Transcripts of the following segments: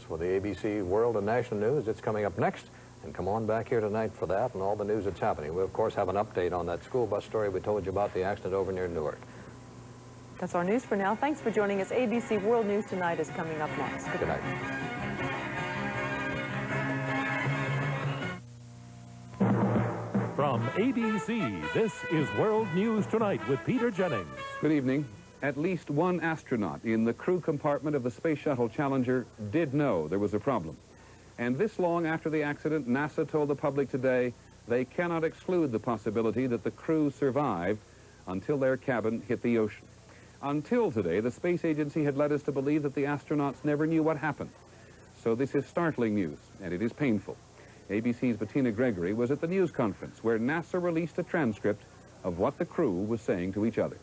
For the ABC World and National News, it's coming up next. And come on back here tonight for that and all the news that's happening. We'll, of course, have an update on that school bus story we told you about, the accident over near Newark. That's our news for now. Thanks for joining us. ABC World News Tonight is coming up next. Good night. From ABC, this is World News Tonight with Peter Jennings. Good evening. At least one astronaut in the crew compartment of the Space Shuttle Challenger did know there was a problem. And this long after the accident, NASA told the public today they cannot exclude the possibility that the crew survived until their cabin hit the ocean. Until today, the space agency had led us to believe that the astronauts never knew what happened. So this is startling news, and it is painful. ABC's Bettina Gregory was at the news conference where NASA released a transcript of what the crew was saying to each other.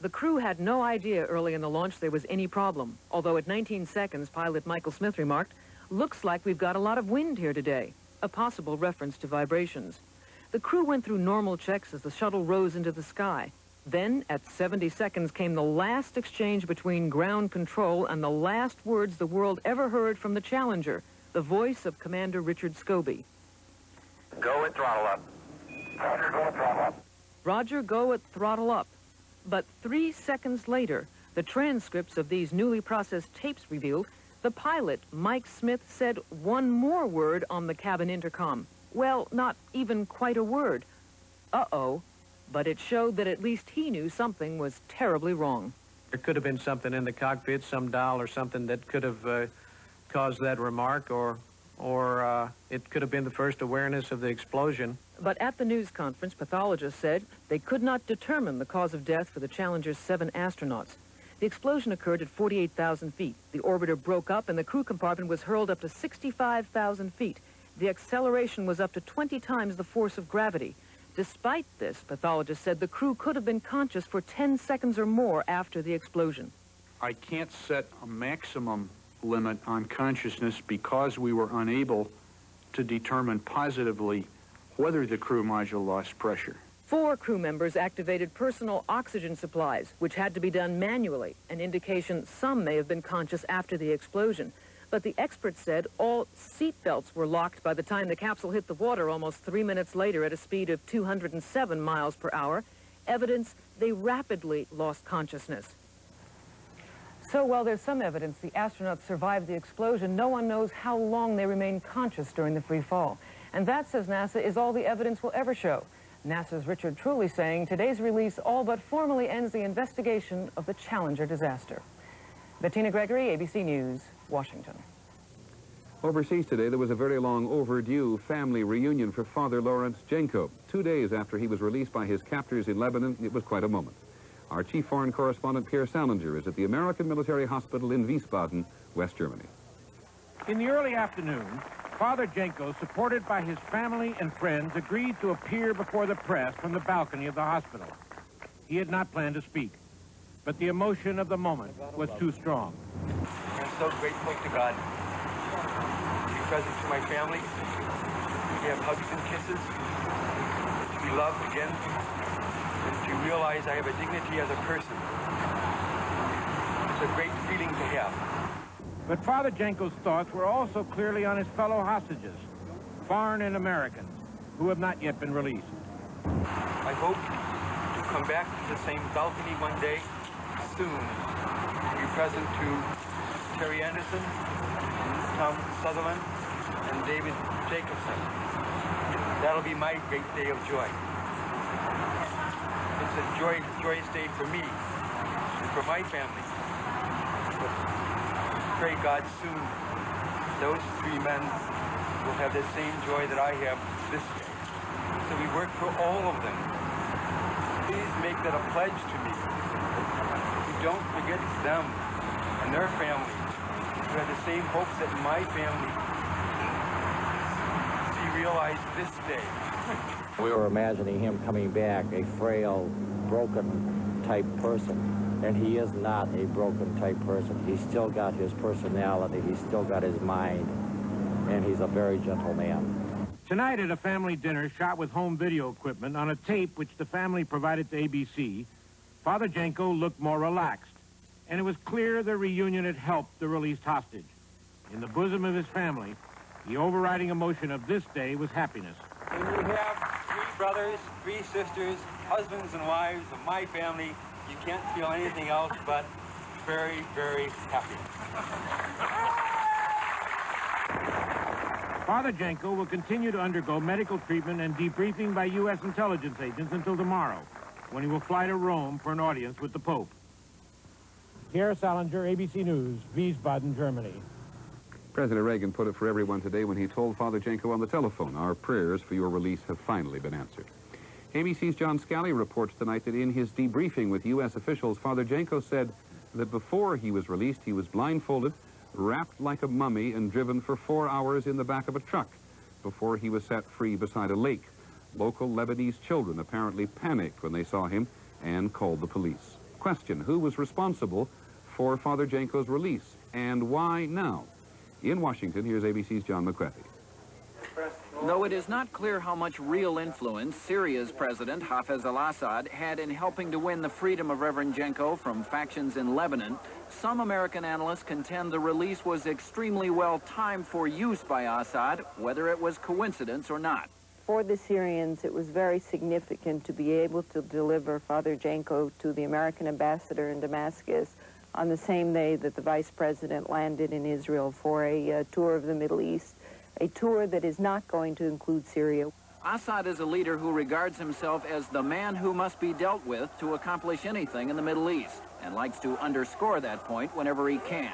The crew had no idea early in the launch there was any problem, although at 19 seconds, pilot Michael Smith remarked, "Looks like we've got a lot of wind here today," a possible reference to vibrations. The crew went through normal checks as the shuttle rose into the sky. Then, at 70 seconds, came the last exchange between ground control and the last words the world ever heard from the Challenger, the voice of Commander Richard Scobie. Go at throttle up. Roger, go at throttle up. Roger, go at throttle up. But 3 seconds later, the transcripts of these newly processed tapes revealed the pilot, Mike Smith, said one more word on the cabin intercom. Well, not even quite a word. Uh-oh. But it showed that at least he knew something was terribly wrong. There could have been something in the cockpit, some dial or something that could have caused that remark, or it could have been the first awareness of the explosion. But at the news conference, pathologists said they could not determine the cause of death for the Challenger's 7 astronauts. The explosion occurred at 48,000 feet. The orbiter broke up and the crew compartment was hurled up to 65,000 feet. The acceleration was up to 20 times the force of gravity. Despite this, pathologists said the crew could have been conscious for 10 seconds or more after the explosion. I can't set a maximum limit on consciousness because we were unable to determine positively whether the crew module lost pressure. 4 crew members activated personal oxygen supplies, which had to be done manually, an indication some may have been conscious after the explosion. But the experts said all seat belts were locked by the time the capsule hit the water almost 3 minutes later at a speed of 207 miles per hour, evidence they rapidly lost consciousness. So while there's some evidence the astronauts survived the explosion, no one knows how long they remained conscious during the free fall. And that, says NASA, is all the evidence will ever show. NASA's Richard Truly saying today's release all but formally ends the investigation of the Challenger disaster. Bettina Gregory, ABC News, Washington. Overseas today, there was a very long overdue family reunion for Father Lawrence Jenco. 2 days after he was released by his captors in Lebanon, it was quite a moment. Our chief foreign correspondent, Pierre Salinger, is at the American Military Hospital in Wiesbaden, West Germany. In the early afternoon, Father Jenco, supported by his family and friends, agreed to appear before the press from the balcony of the hospital. He had not planned to speak, but the emotion of the moment was too strong. I'm so grateful to God to be present to my family, to have hugs and kisses, to be loved again, and to realize I have a dignity as a person. It's a great feeling to have. But Father Jenco's thoughts were also clearly on his fellow hostages, foreign and American, who have not yet been released. I hope to come back to the same balcony one day, soon, to be present to Terry Anderson, Tom Sutherland, and David Jacobson. That'll be my great day of joy. It's a joyous day for me and for my family. But pray God soon those 3 men will have the same joy that I have this day. So we work for all of them. Please make that a pledge to me. We don't forget them and their families who have the same hopes that my family see realized this day. We were imagining him coming back, a frail, broken type person. And he is not a broken type person. He's still got his personality, he's still got his mind, and he's a very gentle man. Tonight at a family dinner shot with home video equipment on a tape which the family provided to ABC, Father Jenco looked more relaxed and it was clear the reunion had helped the released hostage. In the bosom of his family, the overriding emotion of this day was happiness. When you have 3 brothers, 3 sisters, husbands and wives of my family, you can't feel anything else but very, very happy. Father Jenco will continue to undergo medical treatment and debriefing by U.S. intelligence agents until tomorrow, when he will fly to Rome for an audience with the Pope. Pierre Salinger, ABC News, Wiesbaden, Germany. President Reagan put it for everyone today when he told Father Jenco on the telephone, "Our prayers for your release have finally been answered." ABC's John Scally reports tonight that in his debriefing with U.S. officials, Father Jenco said that before he was released, he was blindfolded, wrapped like a mummy, and driven for 4 hours in the back of a truck before he was set free beside a lake. Local Lebanese children apparently panicked when they saw him and called the police. Question: who was responsible for Father Jenco's release, and why now? In Washington, here's ABC's John McCarthy. Though it is not clear how much real influence Syria's President Hafez al-Assad had in helping to win the freedom of Reverend Jenco from factions in Lebanon, some American analysts contend the release was extremely well timed for use by Assad, whether it was coincidence or not. For the Syrians, it was very significant to be able to deliver Father Jenco to the American ambassador in Damascus on the same day that the Vice President landed in Israel for a tour of the Middle East, a tour that is not going to include Syria. Assad is a leader who regards himself as the man who must be dealt with to accomplish anything in the Middle East, and likes to underscore that point whenever he can.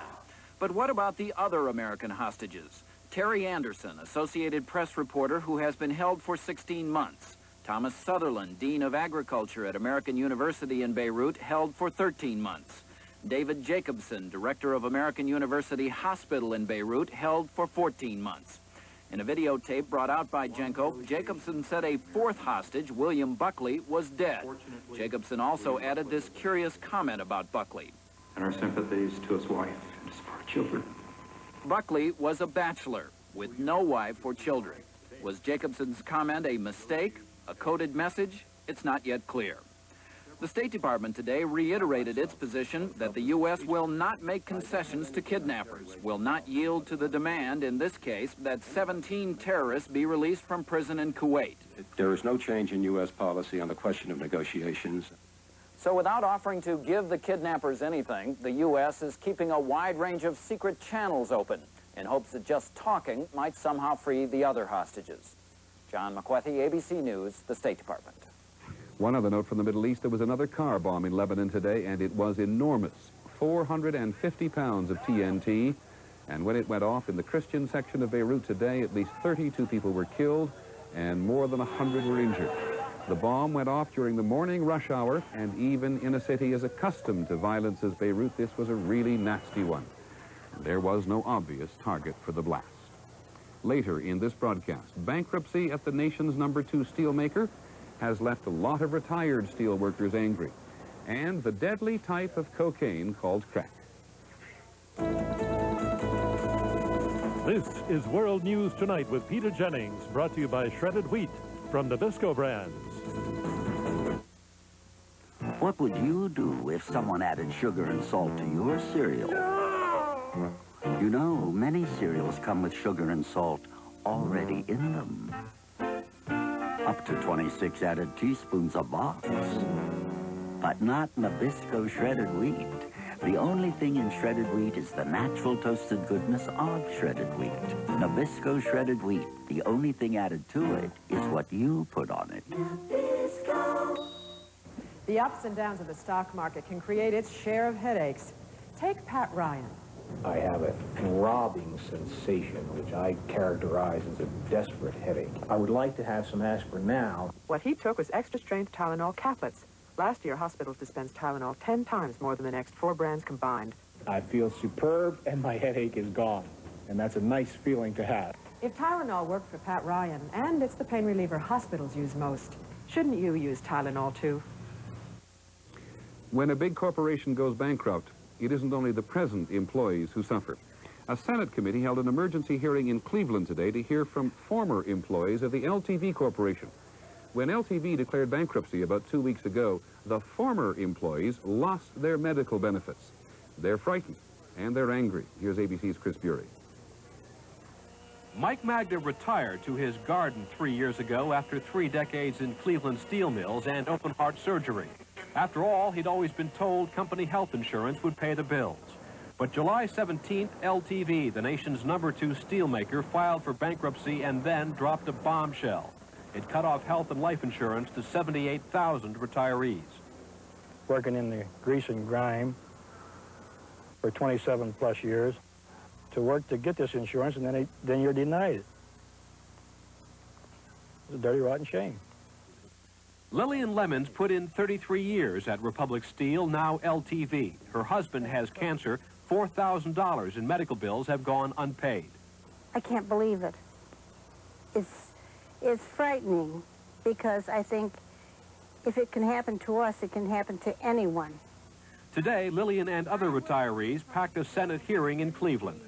But what about the other American hostages? Terry Anderson, Associated Press reporter who has been held for 16 months. Thomas Sutherland, Dean of Agriculture at American University in Beirut, held for 13 months. David Jacobson, Director of American University Hospital in Beirut, held for 14 months. In a videotape brought out by Jenco, Jacobson said a 4th hostage, William Buckley, was dead. Jacobson also added this curious comment about Buckley. And our sympathies to his wife and his 4 children. Buckley was a bachelor with no wife or children. Was Jacobson's comment a mistake, a coded message? It's not yet clear. The State Department today reiterated its position that the U.S. will not make concessions to kidnappers, will not yield to the demand, in this case, that 17 terrorists be released from prison in Kuwait. There is no change in U.S. policy on the question of negotiations. So without offering to give the kidnappers anything, the U.S. is keeping a wide range of secret channels open in hopes that just talking might somehow free the other hostages. John McCarthy, ABC News, the State Department. One other note from the Middle East: there was another car bomb in Lebanon today, and it was enormous. 450 pounds of TNT. And when it went off in the Christian section of Beirut today, at least 32 people were killed and more than 100 were injured. The bomb went off during the morning rush hour, and even in a city as accustomed to violence as Beirut, this was a really nasty one. There was no obvious target for the blast. Later in this broadcast, bankruptcy at the nation's #2 steelmaker has left a lot of retired steel workers angry, and the deadly type of cocaine called crack. This is World News Tonight with Peter Jennings, brought to you by Shredded Wheat from Nabisco Brands. What would you do if someone added sugar and salt to your cereal? You know, many cereals come with sugar and salt already in them. Up to 26 added teaspoons a box. But not Nabisco shredded wheat. The only thing in shredded wheat is the natural toasted goodness of shredded wheat. Nabisco shredded wheat. The only thing added to it is what you put on it. Nabisco. The ups and downs of the stock market can create its share of headaches. Take Pat Ryan. I have a throbbing sensation, which I characterize as a desperate headache. I would like to have some aspirin now. What he took was extra-strength Tylenol caplets. Last year, hospitals dispensed Tylenol 10 times more than the next 4 brands combined. I feel superb, and my headache is gone. And that's a nice feeling to have. If Tylenol worked for Pat Ryan, and it's the pain reliever hospitals use most, shouldn't you use Tylenol, too? When a big corporation goes bankrupt, it isn't only the present employees who suffer. A Senate committee held an emergency hearing in Cleveland today to hear from former employees of the LTV Corporation. When LTV declared bankruptcy about 2 weeks ago, the former employees lost their medical benefits. They're frightened, and they're angry. Here's ABC's Chris Bury. Mike Magda retired to his garden 3 years ago after 3 decades in Cleveland steel mills and open-heart surgery. After all, he'd always been told company health insurance would pay the bills. But July 17th, LTV, the nation's #2 steelmaker, filed for bankruptcy and then dropped a bombshell. It cut off health and life insurance to 78,000 retirees. Working in the grease and grime for 27 plus years to work to get this insurance, and then you're denied it. It's a dirty, rotten shame. Lillian Lemons put in 33 years at Republic Steel, now LTV. Her husband has cancer. $4,000 in medical bills have gone unpaid. I can't believe it. It's frightening, because I think if it can happen to us, it can happen to anyone. Today, Lillian and other retirees packed a Senate hearing in Cleveland.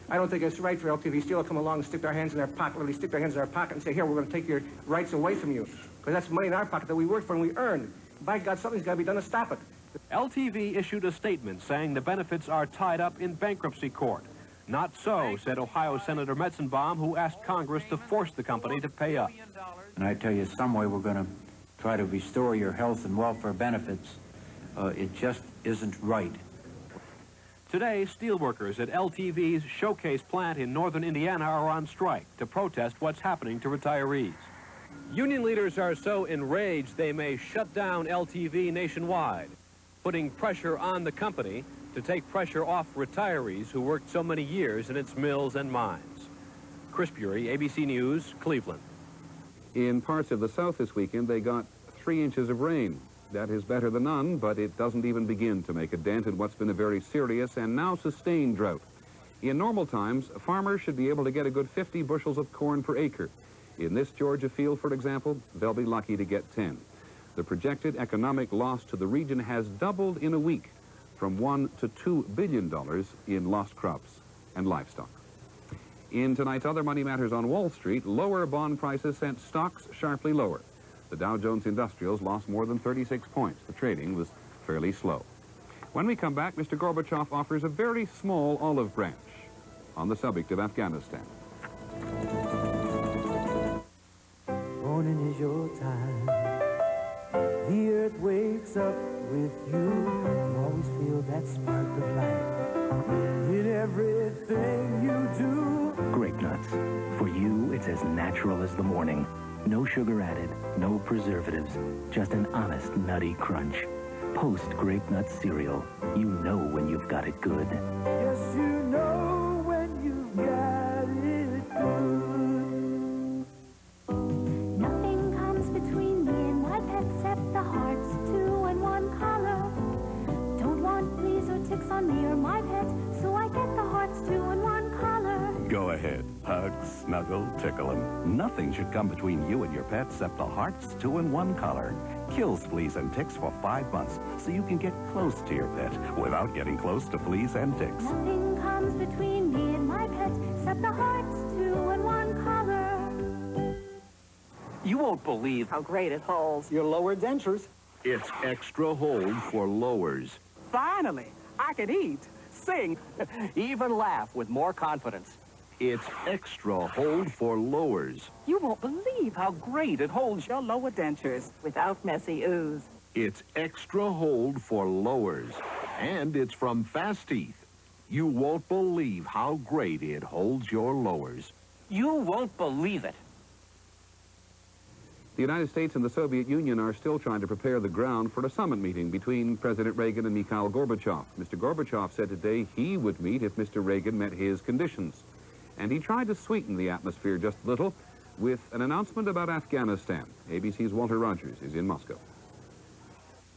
I don't think it's right for LTV Steel to come along and stick their hands in their pocket, literally stick their hands in our pocket and say, here, we're going to take your rights away from you. Because that's money in our pocket that we worked for and we earned. By God, something's got to be done to stop it. LTV issued a statement saying the benefits are tied up in bankruptcy court. Not so, said Ohio Senator Metzenbaum, who asked Congress to force the company to pay up. And I tell you, some way we're going to try to restore your health and welfare benefits. It just isn't right. Today, steelworkers at LTV's Showcase plant in northern Indiana are on strike to protest what's happening to retirees. Union leaders are so enraged they may shut down LTV nationwide, putting pressure on the company to take pressure off retirees who worked so many years in its mills and mines. Chris Bury, ABC News, Cleveland. In parts of the South this weekend, they got 3 inches of rain. That is better than none, but it doesn't even begin to make a dent in what's been a very serious and now sustained drought. In normal times, farmers should be able to get a good 50 bushels of corn per acre. In this Georgia field, for example, they'll be lucky to get 10. The projected economic loss to the region has doubled in a week, from $1 to $2 billion in lost crops and livestock. In tonight's Other Money Matters on Wall Street, lower bond prices sent stocks sharply lower. The Dow Jones Industrials lost more than 36 points. The trading was fairly slow. When we come back, Mr. Gorbachev offers a very small olive branch on the subject of Afghanistan. Morning is your time. The earth wakes up with you. Always feel that spark of life in everything you do. Grape nuts. For you, it's as natural as the morning. No sugar added, no preservatives, just an honest nutty crunch. Post Grape Nut cereal. You know when you've got it good. Yes, you know when you've got it good. Nothing comes between me and my pet except the hearts, 2 in 1 color. Don't want fleas or ticks on me or my pet, so I get the hearts 2 in 1 color. Go ahead. Hug, snuggle, tickle him. Nothing should come between you and your pet except the Hearts 2 in 1 color. Kills fleas and ticks for 5 months, so you can get close to your pet without getting close to fleas and ticks. Nothing comes between me and my pet except the Hearts 2 in 1 color. You won't believe how great it holds your lower dentures. It's extra hold for lowers. Finally, I can eat, sing, even laugh with more confidence. It's extra hold for lowers. You won't believe how great it holds your lower dentures without messy ooze. It's extra hold for lowers. And it's from Fast Teeth. You won't believe how great it holds your lowers. You won't believe it. The United States and the Soviet Union are still trying to prepare the ground for a summit meeting between President Reagan and Mikhail Gorbachev. Mr. Gorbachev said today he would meet if Mr. Reagan met his conditions. And he tried to sweeten the atmosphere just a little with an announcement about Afghanistan. ABC's Walter Rogers is in Moscow.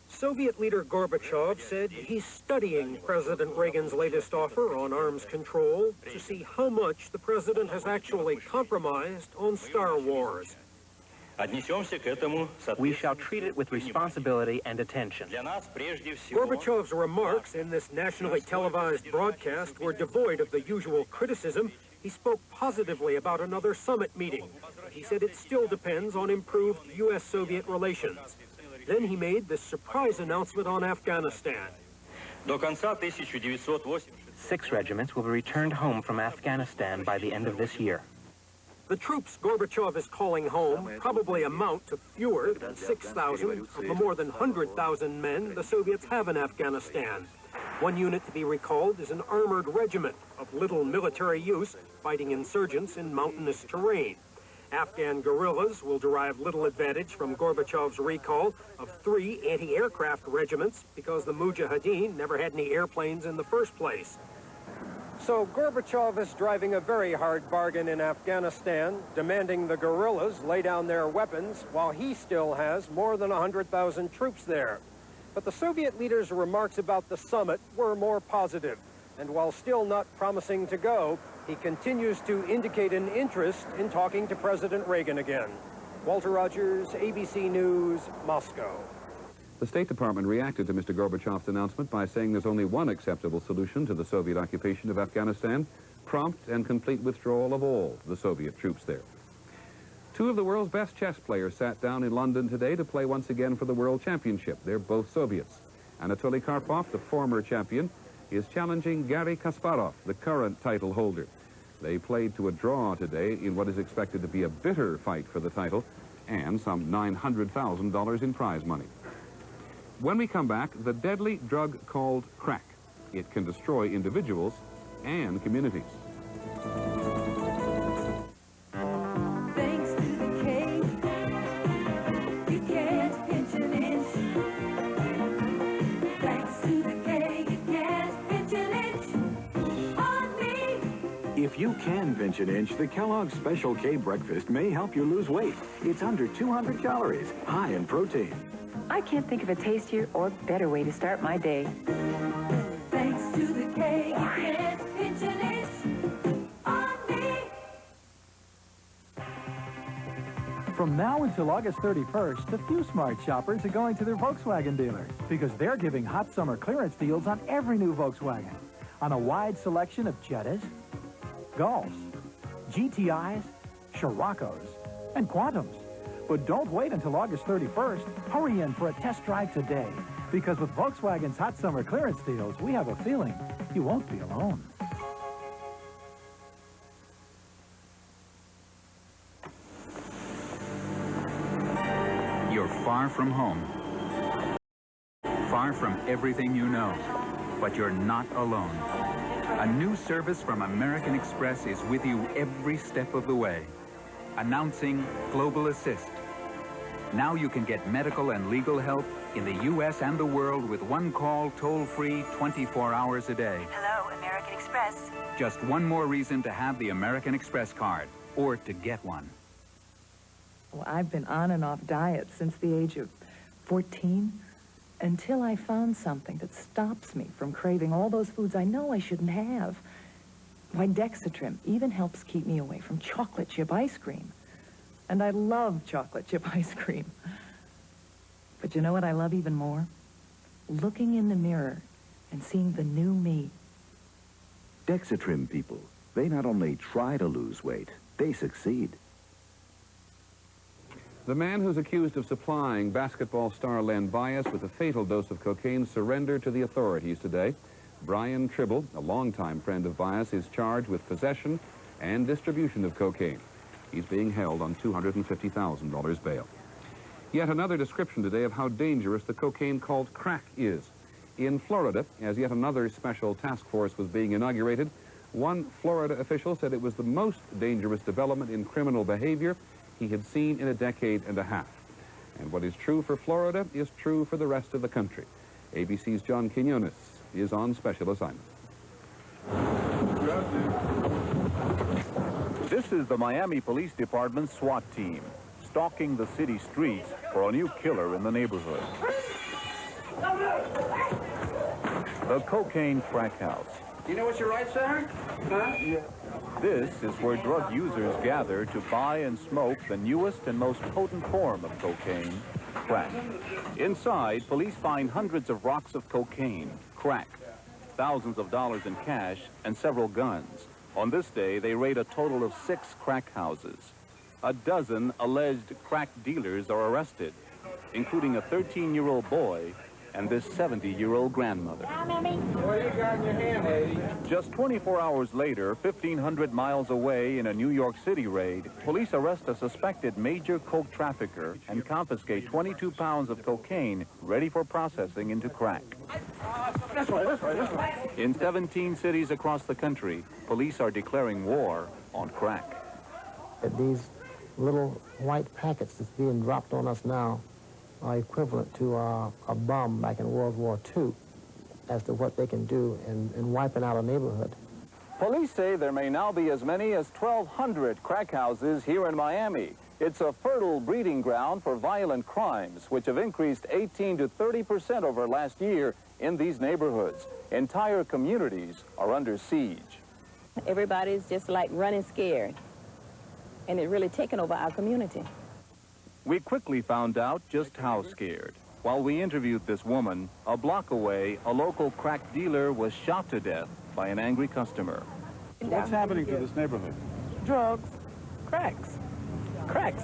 Soviet leader Gorbachev said he's studying President Reagan's latest offer on arms control to see how much the president has actually compromised on Star Wars. We shall treat it with responsibility and attention. Gorbachev's remarks in this nationally televised broadcast were devoid of the usual criticism. He spoke positively about another summit meeting. He said it still depends on improved U.S.-Soviet relations. Then he made this surprise announcement on Afghanistan. 6 regiments will be returned home from Afghanistan by the end of this year. The troops Gorbachev is calling home probably amount to fewer than 6,000 of the more than 100,000 men the Soviets have in Afghanistan. One unit to be recalled is an armored regiment of little military use, fighting insurgents in mountainous terrain. Afghan guerrillas will derive little advantage from Gorbachev's recall of 3 anti-aircraft regiments because the Mujahideen never had any airplanes in the first place. So Gorbachev is driving a very hard bargain in Afghanistan, demanding the guerrillas lay down their weapons while he still has more than 100,000 troops there. But the Soviet leader's remarks about the summit were more positive, and while still not promising to go, he continues to indicate an interest in talking to President Reagan again. Walter Rogers, ABC News, Moscow. The State Department reacted to Mr. Gorbachev's announcement by saying there's only one acceptable solution to the Soviet occupation of Afghanistan: prompt and complete withdrawal of all the Soviet troops there. 2 of the world's best chess players sat down in London today to play once again for the World Championship. They're both Soviets. Anatoly Karpov, the former champion, is challenging Garry Kasparov, the current title holder. They played to a draw today in what is expected to be a bitter fight for the title and some $900,000 in prize money. When we come back, the deadly drug called crack. It can destroy individuals and communities. Thanks to the cake, you can't pinch an inch. Thanks to the cake, you can't pinch an inch on me. If you can pinch an inch, the Kellogg's Special K breakfast may help you lose weight. It's under 200 calories, high in protein. I can't think of a tastier or better way to start my day. Thanks to the cake, you can't pinch an inch on me. From now until August 31st, a few smart shoppers are going to their Volkswagen dealers because they're giving hot summer clearance deals on every new Volkswagen, on a wide selection of Jettas, Golfs, GTIs, Scirocco's, and Quantums. But don't wait until August 31st. Hurry in for a test drive today, because with Volkswagen's hot summer clearance deals, we have a feeling you won't be alone. You're far from home, far from everything you know, but you're not alone. A new service from American Express is with you every step of the way. Announcing Global Assist. Now you can get medical and legal help in the U.S. and the world with one call, toll-free, 24 hours a day. Hello, American Express. Just one more reason to have the American Express card, or to get one. Well, I've been on and off diets since the age of 14, until I found something that stops me from craving all those foods I know I shouldn't have. Why, Dexatrim even helps keep me away from chocolate chip ice cream. And I love chocolate chip ice cream. But you know what I love even more? Looking in the mirror and seeing the new me. Dexatrim people, they not only try to lose weight, they succeed. The man who's accused of supplying basketball star Len Bias with a fatal dose of cocaine surrendered to the authorities today. Brian Tribble, a longtime friend of Bias, is charged with possession and distribution of cocaine. He's being held on $250,000 bail. Yet another description today of how dangerous the cocaine called crack is. In Florida, as yet another special task force was being inaugurated, one Florida official said it was the most dangerous development in criminal behavior he had seen in a decade and a half. And what is true for Florida is true for the rest of the country. ABC's John Quinones is on special assignment. This is the Miami Police Department's SWAT team, stalking the city streets for a new killer in the neighborhood. The Cocaine Crack House. You know what you're right, sir? Huh? Yeah. This is where drug users gather to buy and smoke the newest and most potent form of cocaine, crack. Inside, police find hundreds of rocks of cocaine, crack, thousands of dollars in cash, and several guns. On this day, they raid a total of 6 crack houses. A dozen alleged crack dealers are arrested, including a 13-year-old boy and this 70-year-old grandmother. What you got in your hand, lady? Just 24 hours later, 1,500 miles away in a New York City raid, police arrest a suspected major coke trafficker and confiscate 22 pounds of cocaine ready for processing into crack. This way. In 17 cities across the country, police are declaring war on crack. These little white packets that's being dropped on us now are equivalent to a bomb back in World War II as to what they can do in wiping out a neighborhood. Police say there may now be as many as 1,200 crack houses here in Miami. It's a fertile breeding ground for violent crimes, which have increased 18 to 30% over last year in these neighborhoods. Entire communities are under siege. Everybody's just like running scared, and it really taken over our community. We quickly found out just how scared. While we interviewed this woman, a block away, a local crack dealer was shot to death by an angry customer. What's happening to this neighborhood? Drugs, cracks,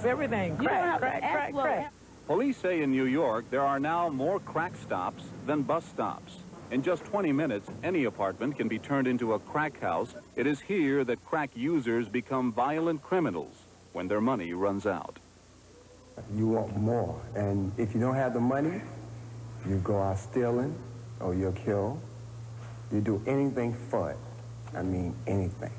everything, crack. Police say in New York there are now more crack stops than bus stops. In just 20 minutes, any apartment can be turned into a crack house. It is here that crack users become violent criminals when their money runs out. You want more, and if you don't have the money, you go out stealing or you'll kill. You do anything for it. I mean, anything.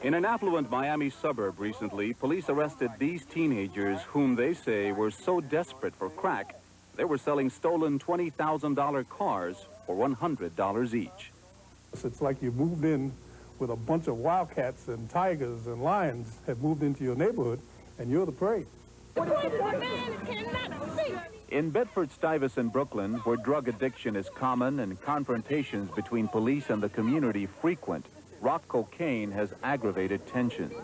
In an affluent Miami suburb recently, police arrested these teenagers whom they say were so desperate for crack, they were selling stolen $20,000 cars for $100 each. It's like you moved in with a bunch of wildcats and tigers and lions have moved into your neighborhood, and you're the prey. In Bedford-Stuyvesant, Brooklyn, where drug addiction is common and confrontations between police and the community frequent, rock cocaine has aggravated tensions.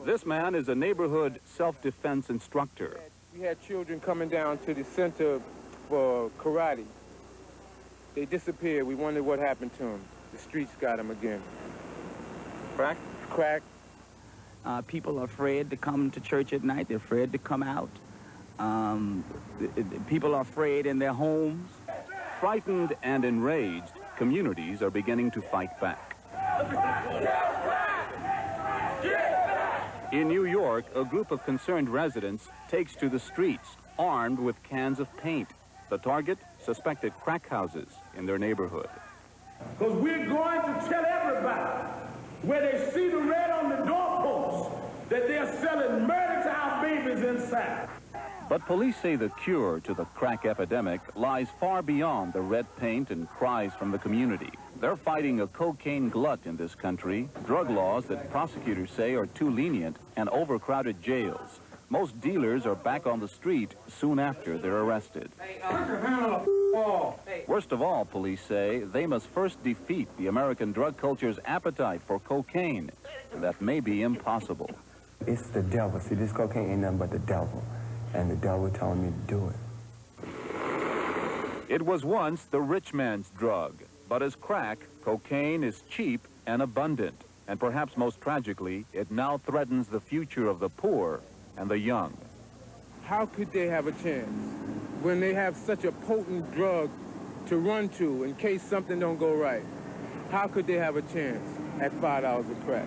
This man is a neighborhood self-defense instructor. We had children coming down to the center for karate. They disappeared. We wondered what happened to them. The streets got them again. Crack? Crack. People are afraid to come to church at night. They're afraid to come out. People are afraid in their homes. Frightened and enraged, communities are beginning to fight back. In New York, a group of concerned residents takes to the streets, armed with cans of paint. The target, suspected crack houses in their neighborhood. Because we're going to tell everybody where they see the red on the doorpost that they're selling murder to our babies inside. But police say the cure to the crack epidemic lies far beyond the red paint and cries from the community. They're fighting a cocaine glut in this country, drug laws that prosecutors say are too lenient, and overcrowded jails. Most dealers are back on the street soon after they're arrested. Worst of all, police say, they must first defeat the American drug culture's appetite for cocaine. That may be impossible. It's the devil. See, this cocaine ain't nothing but the devil. And the devil telling me to do it. It was once the rich man's drug, but as crack, cocaine is cheap and abundant. And perhaps most tragically, it now threatens the future of the poor and the young. How could they have a chance when they have such a potent drug to run to in case something don't go right? How could they have a chance at $5 a crack?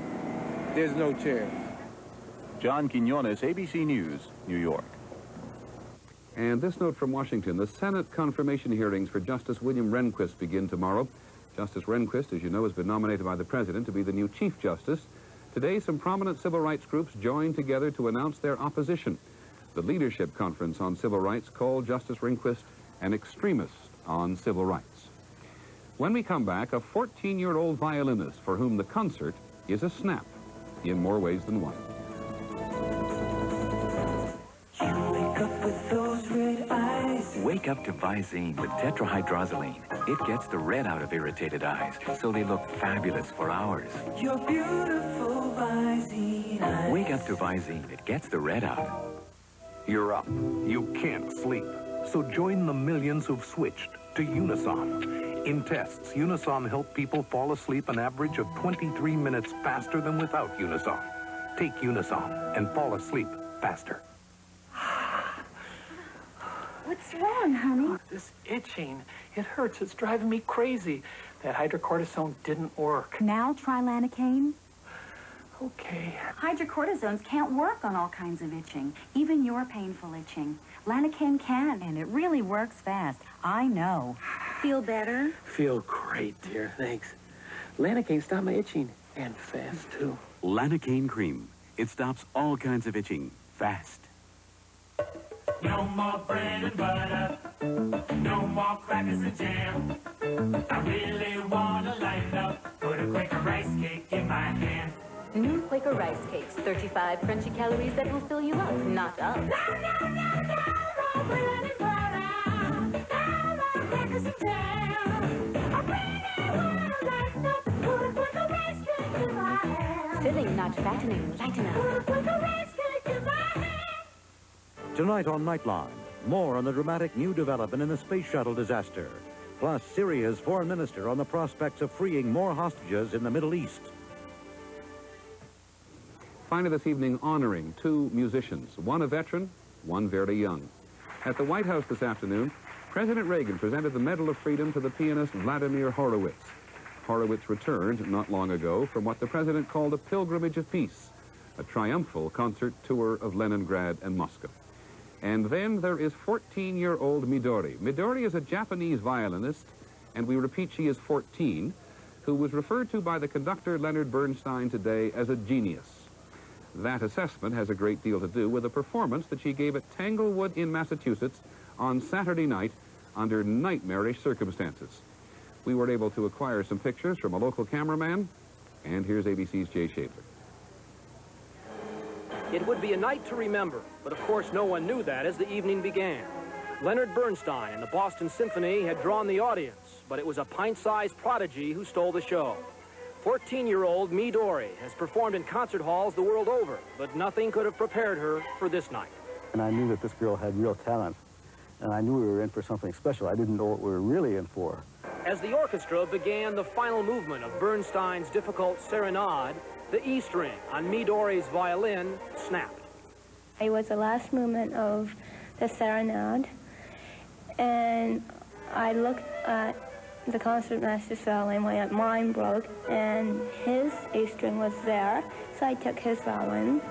There's no chance. John Quinones, ABC News, New York. And this note from Washington, the Senate confirmation hearings for Justice William Rehnquist begin tomorrow. Justice Rehnquist, as you know, has been nominated by the President to be the new Chief Justice. Today, some prominent civil rights groups joined together to announce their opposition. The Leadership Conference on Civil Rights called Justice Rehnquist an extremist on civil rights. When we come back, a 14-year-old violinist for whom the concert is a snap in more ways than one. Wake up to Visine with tetrahydrozoline. It gets the red out of irritated eyes, so they look fabulous for hours. Your beautiful Visine eyes. Wake up to Visine. It gets the red out. You're up. You can't sleep. So join the millions who've switched to Unisom. In tests, Unisom helped people fall asleep an average of 23 minutes faster than without Unisom. Take Unisom and fall asleep faster. What's wrong, honey? Oh, this itching. It hurts. It's driving me crazy. That hydrocortisone didn't work. Now try Lanacaine. Okay. Hydrocortisones can't work on all kinds of itching, even your painful itching. Lanacaine can, and it really works fast. I know. Feel better? Feel great, dear. Thanks. Lanacaine stopped my itching, and fast, too. Lanacaine cream. It stops all kinds of itching, fast. No more bread and butter. No more crackers and jam. I really want to lighten up. Put a Quaker rice cake in my hand. New Quaker rice cakes, 35 crunchy calories that will fill you up, not up. Filling, not fattening, lighten up. Tonight on Nightline, more on the dramatic new development in the Space Shuttle disaster. Plus, Syria's foreign minister on the prospects of freeing more hostages in the Middle East. Finally this evening, honoring two musicians, one a veteran, one very young. At the White House this afternoon, President Reagan presented the Medal of Freedom to the pianist Vladimir Horowitz. Horowitz returned not long ago from what the president called a pilgrimage of peace, a triumphal concert tour of Leningrad and Moscow. And then there is 14-year-old Mi Dori. Mi Dori is a Japanese violinist, and we repeat she is 14, who was referred to by the conductor Leonard Bernstein today as a genius. That assessment has a great deal to do with a performance that she gave at Tanglewood in Massachusetts on Saturday night under nightmarish circumstances. We were able to acquire some pictures from a local cameraman, and here's ABC's Jay Schaefer. It would be a night to remember, but of course no one knew that as the evening began. Leonard Bernstein and the Boston Symphony had drawn the audience, but it was a pint-sized prodigy who stole the show. 14-year-old Mi Dori has performed in concert halls the world over, but nothing could have prepared her for this night. And I knew that this girl had real talent, and I knew we were in for something special. I didn't know what we were really in for. As the orchestra began the final movement of Bernstein's difficult serenade, the E string on Mi Dori's violin snapped. It was the last movement of the serenade, and I looked at the concertmaster's violin when mine broke, and his A string was there, so I took his violin.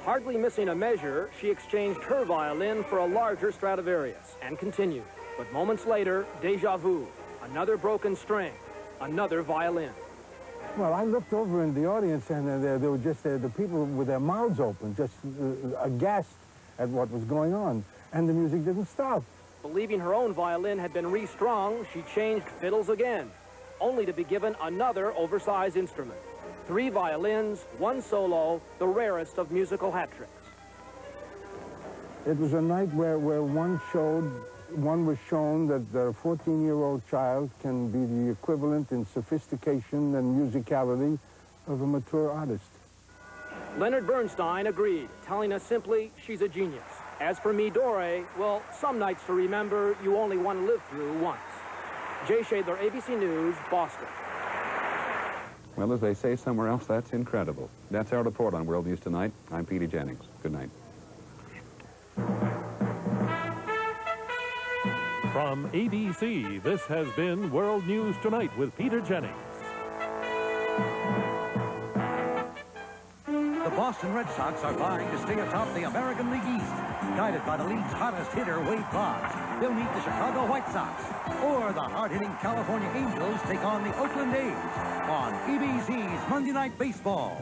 Hardly missing a measure, she exchanged her violin for a larger Stradivarius and continued. But moments later, déjà vu, another broken string, another violin. Well, I looked over in the audience, and there were just the people with their mouths open, just aghast at what was going on, and the music didn't stop. Believing her own violin had been restrung, she changed fiddles again, only to be given another oversized instrument. 3 violins, 1 solo, the rarest of musical hat tricks. It was a night where one was shown that a 14-year-old child can be the equivalent in sophistication and musicality of a mature artist. Leonard Bernstein agreed, telling us simply she's a genius. As for Mi Dori, well, some nights to remember you only want to live through once. Jay Shadler, ABC News, Boston. Well, as they say somewhere else, that's incredible. That's our report on World News Tonight. I'm Peter Jennings. Good night. From ABC, this has been World News Tonight with Peter Jennings. The Boston Red Sox are vying to stay atop the American League East. Guided by the league's hottest hitter, Wade Boggs, they'll meet the Chicago White Sox. Or the hard-hitting California Angels take on the Oakland A's on ABC's Monday Night Baseball.